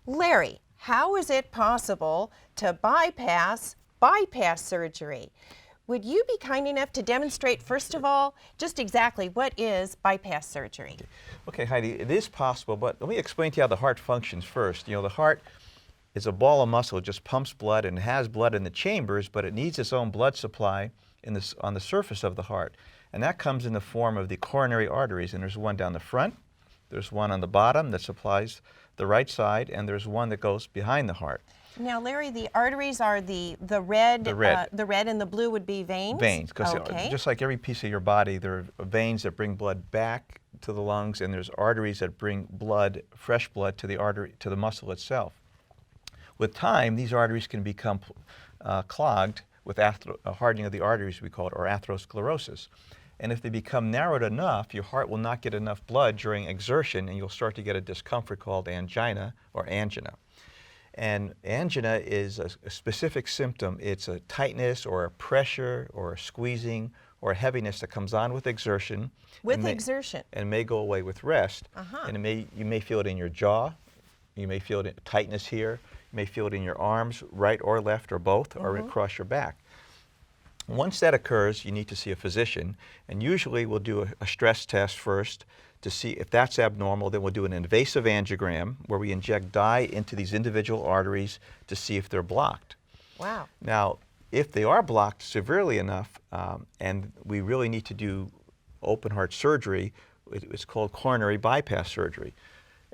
Larry, how is it possible to bypass surgery? Would you be kind enough to demonstrate, first of all, just exactly what is bypass surgery? Okay, Heidi, it is possible, but let me explain to you how the heart functions first. You know, the heart is a ball of muscle. It just pumps blood and has blood in the chambers, but it needs its own blood supply on the surface of the heart. And that comes in the form of the coronary arteries. And there's one down the front, there's one on the bottom that supplies the right side, and there's one that goes behind the heart. Now, Larry, the arteries are the red. The red and the blue would be veins? Veins, because okay. just like every piece of your body, there are veins that bring blood back to the lungs, and there's arteries that bring blood, fresh blood, to the muscle itself. With time, these arteries can become clogged with hardening of the arteries, we call it, or atherosclerosis. And if they become narrowed enough, your heart will not get enough blood during exertion, and you'll start to get a discomfort called angina or angina. And angina is a specific symptom. It's a tightness or a pressure or a squeezing or a heaviness that comes on with exertion. With exertion. And may go away with rest. Uh-huh. And you may feel it in your jaw. You may feel tightness here. You may feel it in your arms, right or left or both, or across your back. Once that occurs, you need to see a physician. And usually we'll do a stress test first to see if that's abnormal. Then we'll do an invasive angiogram where we inject dye into these individual arteries to see if they're blocked. Wow. Now, if they are blocked severely enough and we really need to do open heart surgery, it's called coronary bypass surgery.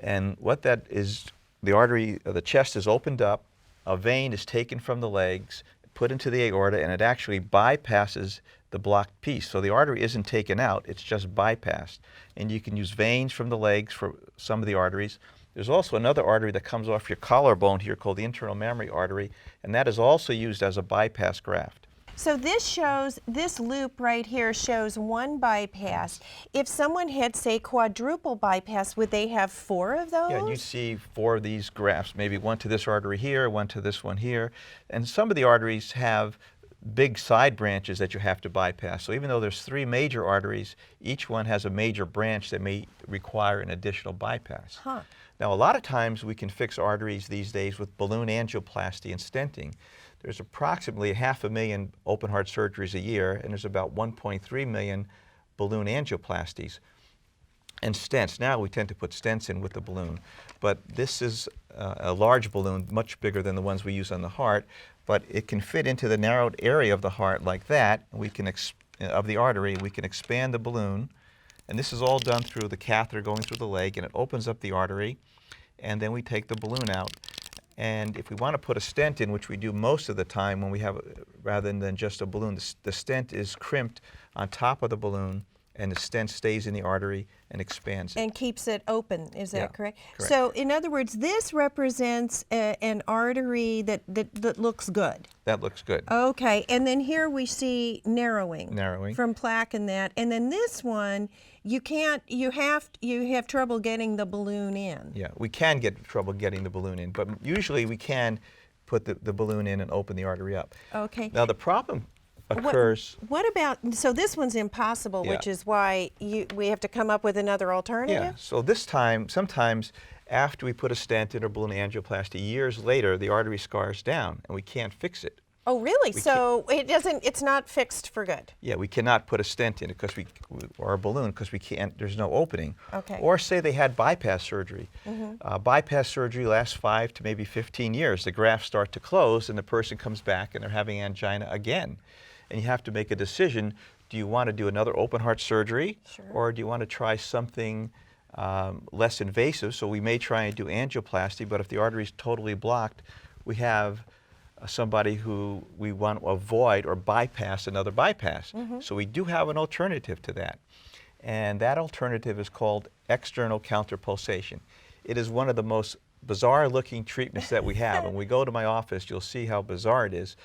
And what that is, the artery of the chest is opened up, a vein is taken from the legs, put into the aorta, and it actually bypasses the blocked piece. So the artery isn't taken out, it's just bypassed. And you can use veins from the legs for some of the arteries. There's also another artery that comes off your collarbone here called the internal mammary artery, and that is also used as a bypass graft. So this loop right here shows one bypass. If someone had, say, quadruple bypass, would they have 4 of those? Yeah, you see 4 of these grafts, maybe one to this artery here, one to this one here. And some of the arteries have big side branches that you have to bypass. So even though there's 3 major arteries, each one has a major branch that may require an additional bypass. Huh. Now, a lot of times we can fix arteries these days with balloon angioplasty and stenting. There's approximately 500,000 open heart surgeries a year, and there's about 1.3 million balloon angioplasties. And stents, now we tend to put stents in with the balloon, but this is a large balloon, much bigger than the ones we use on the heart, but it can fit into the narrowed area of the heart like that, and we can of the artery. We can expand the balloon, and this is all done through the catheter going through the leg, and it opens up the artery, and then we take the balloon out. And if we want to put a stent in, which we do most of the time when we have, rather than just a balloon, the stent is crimped on top of the balloon, and the stent stays in the artery and expands it. And keeps it open, is that correct? Correct. So in other words, this represents an artery that looks good. That looks good. Okay, and then here we see narrowing. Narrowing. From plaque and that. And then this one, you have trouble getting the balloon in. Yeah, we can get trouble getting the balloon in, but usually we can put the balloon in and open the artery up. Okay. Now the problem occurs. What about, so this one's impossible, Yeah. which is why we have to come up with another alternative? Yeah, so this time, sometimes after we put a stent in or balloon angioplasty, years later, the artery scars down and we can't fix it. Oh, really? So it's not fixed for good? Yeah, we cannot put a stent in it or a balloon because we can't, there's no opening. Okay. Or say they had bypass surgery. Bypass surgery lasts 5 to maybe 15 years. The grafts start to close and the person comes back and they're having angina again. And you have to make a decision. Do you want to do another open heart surgery? Sure. Or do you want to try something less invasive? So we may try and do angioplasty, but if the artery is totally blocked, we have somebody who we want to avoid or bypass another bypass. So we do have an alternative to that. And that alternative is called external counterpulsation. It is one of the most bizarre looking treatments that we have. When we go to my office, you'll see how bizarre it is.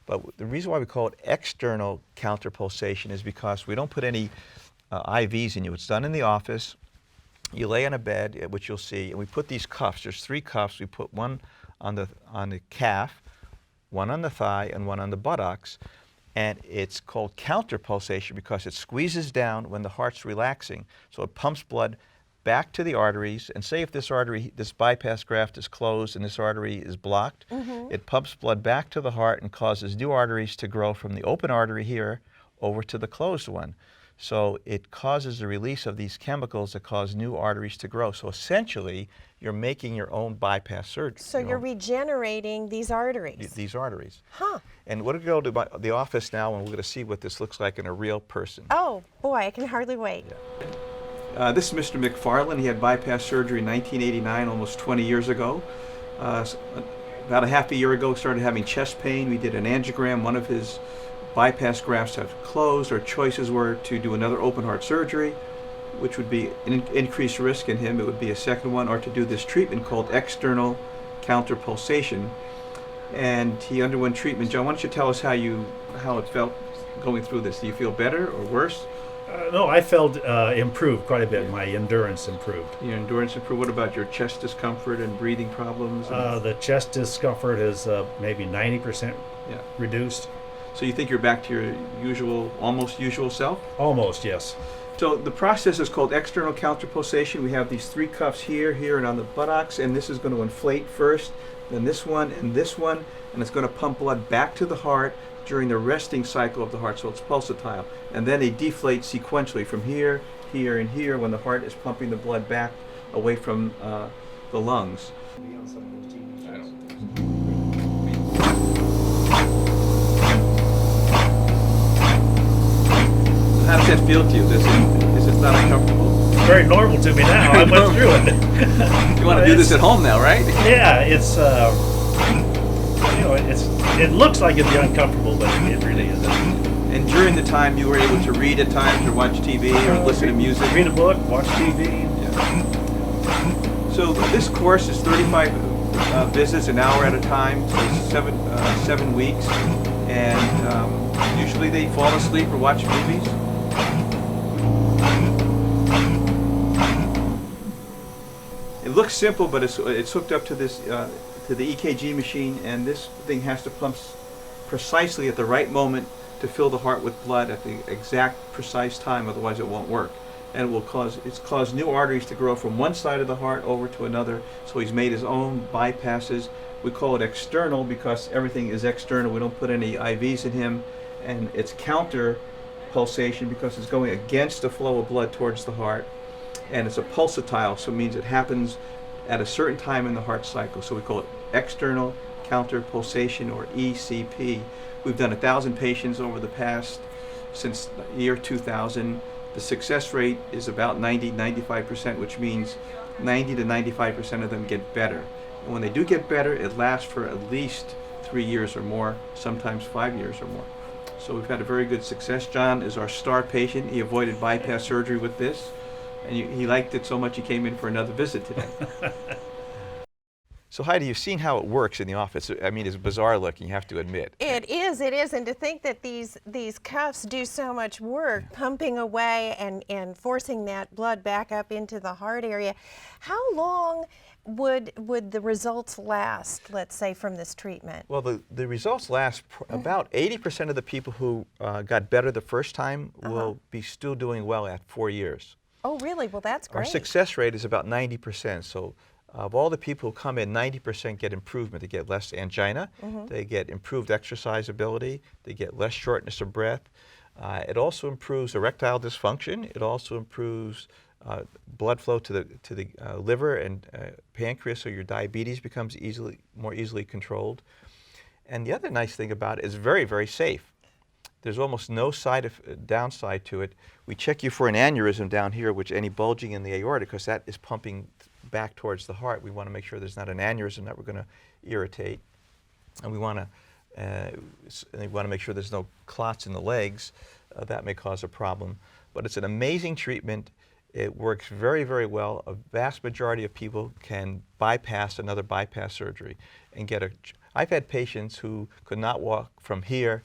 But the reason why we call it external counterpulsation is because we don't put any IVs in you. It's done in the office. You lay on a bed, which you'll see, and we put these cuffs. There's 3 cuffs. We put one on the calf, one on the thigh, and one on the buttocks. And it's called counterpulsation because it squeezes down when the heart's relaxing. So it pumps blood back to the arteries, and say if this artery, this bypass graft is closed and this artery is blocked, it pumps blood back to the heart and causes new arteries to grow from the open artery here over to the closed one. So it causes the release of these chemicals that cause new arteries to grow. So essentially, you're making your own bypass surgery. So you're regenerating these arteries. These arteries. Huh. And we're going to go to the office now, and we're going to see what this looks like in a real person. Oh, boy, I can hardly wait. This is Mr. McFarland. He had bypass surgery in 1989, almost 20 years ago. About a half a year ago, started having chest pain. We did an angiogram. One of his bypass grafts have closed. Our choices were to do another open heart surgery, which would be an increased risk in him. It would be a second one, or to do this treatment called external counterpulsation. And he underwent treatment. John, why don't you tell us how it felt going through this? Do you feel better or worse? No, I felt improved quite a bit. My endurance improved. Your endurance improved. What about your chest discomfort and breathing problems? The chest discomfort is maybe 90% reduced. So you think you're back to your usual, almost usual self? Almost, yes. So the process is called external counterpulsation. We have these three cuffs here, here, and on the buttocks, and this is going to inflate first, then this one, and it's going to pump blood back to the heart during the resting cycle of the heart, so it's pulsatile. And then they deflate sequentially from here, here, and here when the heart is pumping the blood back away from the lungs. How does that feel to you? Is it not uncomfortable? It's very normal to me now. I went through it. You want to do this at home now, right? Yeah, it's it looks like it'd be uncomfortable, but it really isn't. And during the time, you were able to read at times, or watch TV, or listen to music. Read a book, watch TV. Yeah. So this course is 35 visits, an hour at a time, so 7 weeks, and usually they fall asleep or watch movies. It looks simple, but it's hooked up to this to the EKG machine, and this thing has to pump precisely at the right moment to fill the heart with blood at the exact precise time, otherwise it won't work. And it's caused new arteries to grow from one side of the heart over to another, so he's made his own bypasses. We call it external because everything is external. We don't put any IVs in him, and it's counter pulsation because it's going against the flow of blood towards the heart, and it's a pulsatile, so it means it happens at a certain time in the heart cycle. So we call it external counterpulsation, or ECP. We've done 1,000 patients over the past, since the year 2000. The success rate is about 90-95%, which means 90 to 95% of them get better. And when they do get better, it lasts for at least 3 years or more, sometimes 5 years or more. So we've had a very good success. John is our star patient. He avoided bypass surgery with this, and he liked it so much he came in for another visit today. So Heidi, you've seen how it works in the office. I mean, it's bizarre looking, you have to admit. It is, and to think that these cuffs do so much work, pumping away and forcing that blood back up into the heart area. How long would the results last, let's say, from this treatment? Well, the results last about 80% of the people who got better the first time will be still doing well at 4 years. Oh, really? Well, that's great. Our success rate is about 90%. So of all the people who come in, 90% get improvement. They get less angina, they get improved exercise ability, they get less shortness of breath. It also improves erectile dysfunction. It also improves blood flow to the liver and pancreas, so your diabetes becomes more easily controlled. And the other nice thing about it is very, very safe. There's almost no downside to it. We check you for an aneurysm down here, which any bulging in the aorta, because that is pumping back towards the heart. We want to make sure there's not an aneurysm that we're going to irritate, and we want to make sure there's no clots in the legs. That may cause a problem. But it's an amazing treatment. It works very, very well. A vast majority of people can bypass another bypass surgery and get I've had patients who could not walk from here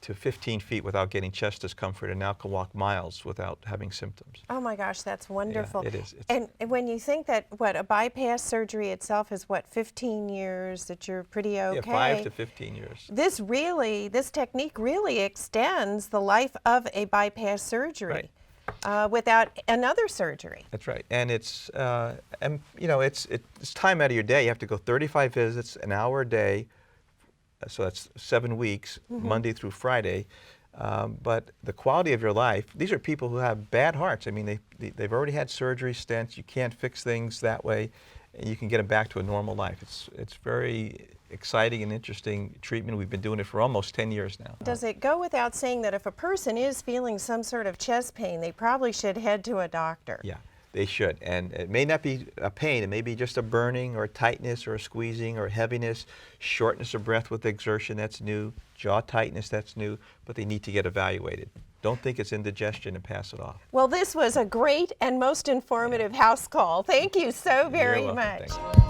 to 15 feet without getting chest discomfort, and now can walk miles without having symptoms. Oh my gosh, that's wonderful. Yeah, it is. And when you think that, a bypass surgery itself is 15 years, that you're pretty okay. Yeah, 5 to 15 years. This technique really extends the life of a bypass surgery. Right. without another surgery. That's right, and it's it's time out of your day. You have to go 35 visits, an hour a day, so that's 7 weeks, Monday through Friday. But the quality of your life, these are people who have bad hearts. I mean, they've already had surgery, stents. You can't fix things that way, and you can get them back to a normal life. It's very exciting and interesting treatment. We've been doing it for almost 10 years now. Does it go without saying that if a person is feeling some sort of chest pain, they probably should head to a doctor? Yeah, they should. And it may not be a pain. It may be just a burning or a tightness or a squeezing or heaviness, shortness of breath with exertion, that's new, jaw tightness, that's new, but they need to get evaluated. Don't think it's indigestion and pass it off. Well, this was a great and most informative house call. Thank you so very You're welcome. much. Thank you.